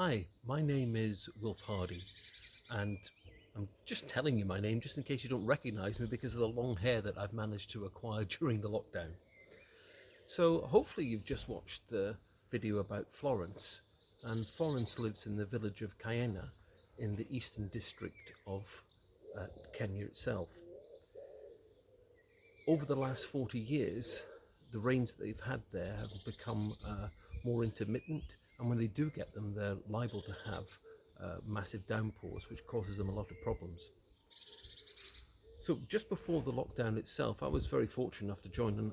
Hi, my name is Wilf Hardy, and I'm just telling you my name just in case you don't recognize me because of the long hair that I've managed to acquire during the lockdown. So, hopefully, you've just watched the video about Florence, and Florence lives in the village of Cayena in the eastern district of Kenya itself. Over the last 40 years, the rains that they've had there have become more intermittent, and when they do get them, they're liable to have massive downpours, which causes them a lot of problems. So just before the lockdown itself, I was very fortunate enough to join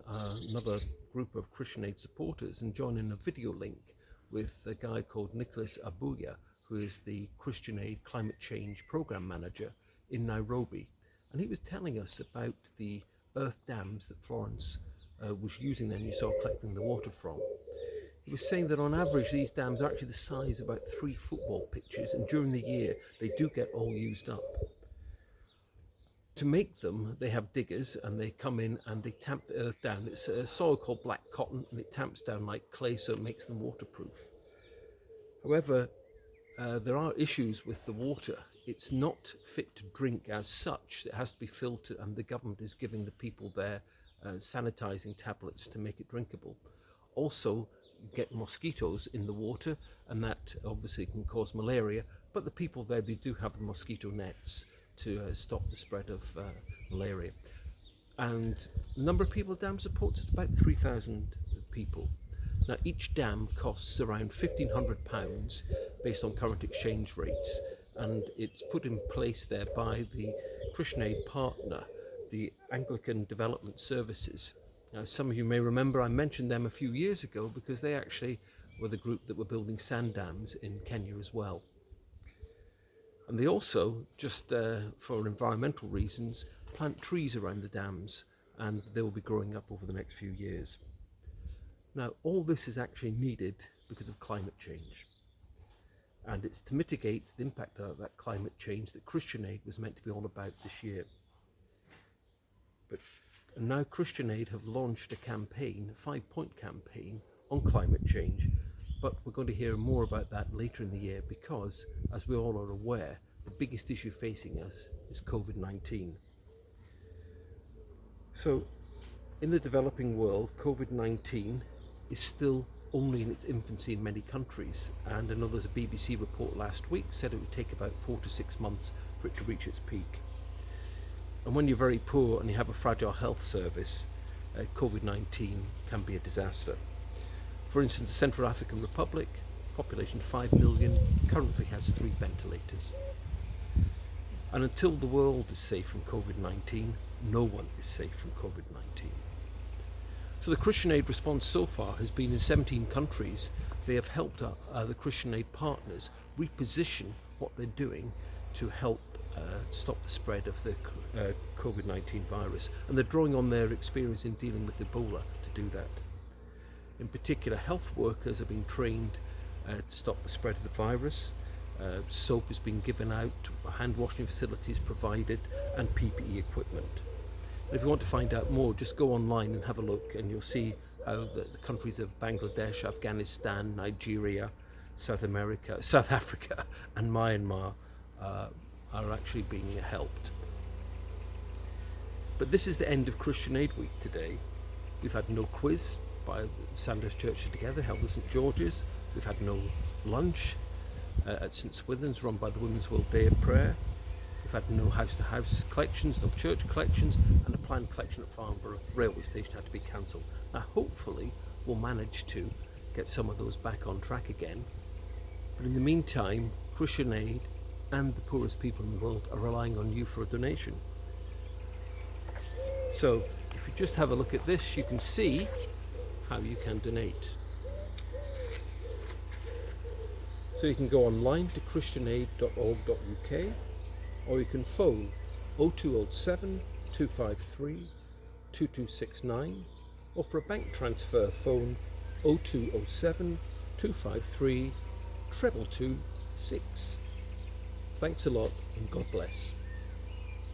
another group of Christian Aid supporters and join in a video link with a guy called Nicholas Abuya, who is the Christian Aid Climate Change Program Manager in Nairobi. And he was telling us about the earth dams that Florence was using then, you saw collecting the water from. He was saying that on average these dams are actually the size of about 3 football pitches, and during the year they do get all used up. To make them, they have diggers and they come in and they tamp the earth down. It's a soil called black cotton and it tamps down like clay, so it makes them waterproof. However, there are issues with the water. It's not fit to drink as such. It has to be filtered, and the government is giving the people there sanitizing tablets to make it drinkable. Also, you get mosquitoes in the water, and that obviously can cause malaria, but the people there, they do have mosquito nets to stop the spread of malaria. And the number of people the dam supports is about 3,000 people. Now, each dam costs around £1,500 based on current exchange rates, and it's put in place there by the Christian Aid partner, the Anglican Development Services. Now, some of you may remember I mentioned them a few years ago because they actually were the group that were building sand dams in Kenya as well. And they also, just for environmental reasons, plant trees around the dams, and they will be growing up over the next few years. Now, all this is actually needed because of climate change. And it's to mitigate the impact of that climate change that Christian Aid was meant to be all about this year. But now Christian Aid have launched a campaign, a 5-point campaign on climate change, but we're going to hear more about that later in the year because, as we all are aware, the biggest issue facing us is COVID-19. So, in the developing world, COVID-19 is still only in its infancy in many countries, and I know there's a BBC report last week said it would take about 4 to 6 months for it to reach its peak. And when you're very poor and you have a fragile health service, COVID-19 can be a disaster. For instance, the Central African Republic, population 5 million, currently has 3 ventilators. And until the world is safe from COVID-19, no one is safe from COVID-19. So the Christian Aid response so far has been in 17 countries. They have helped the Christian Aid partners reposition what they're doing to help stop the spread of the COVID-19 virus. And they're drawing on their experience in dealing with Ebola to do that. In particular, health workers are being trained to stop the spread of the virus. Soap is being given out, hand washing facilities provided, and PPE equipment. And if you want to find out more, just go online and have a look, and you'll see how the countries of Bangladesh, Afghanistan, Nigeria, South Africa, and Myanmar are actually being helped. But this is the end of Christian Aid Week today. We've had no quiz by Sandhurst Churches Together held at St George's. We've had no lunch at St Swithin's run by the Women's World Day of Prayer. We've had no house-to-house collections, no church collections, and a planned collection at Farnborough railway station had to be cancelled. Now hopefully we'll manage to get some of those back on track again. But in the meantime, Christian Aid and the poorest people in the world are relying on you for a donation. So if you just have a look at this, you can see how you can donate. So you can go online to christianaid.org.uk, or you can phone 0207 253 2269, or for a bank transfer phone 0207 253 2226. Thanks a lot, and God bless.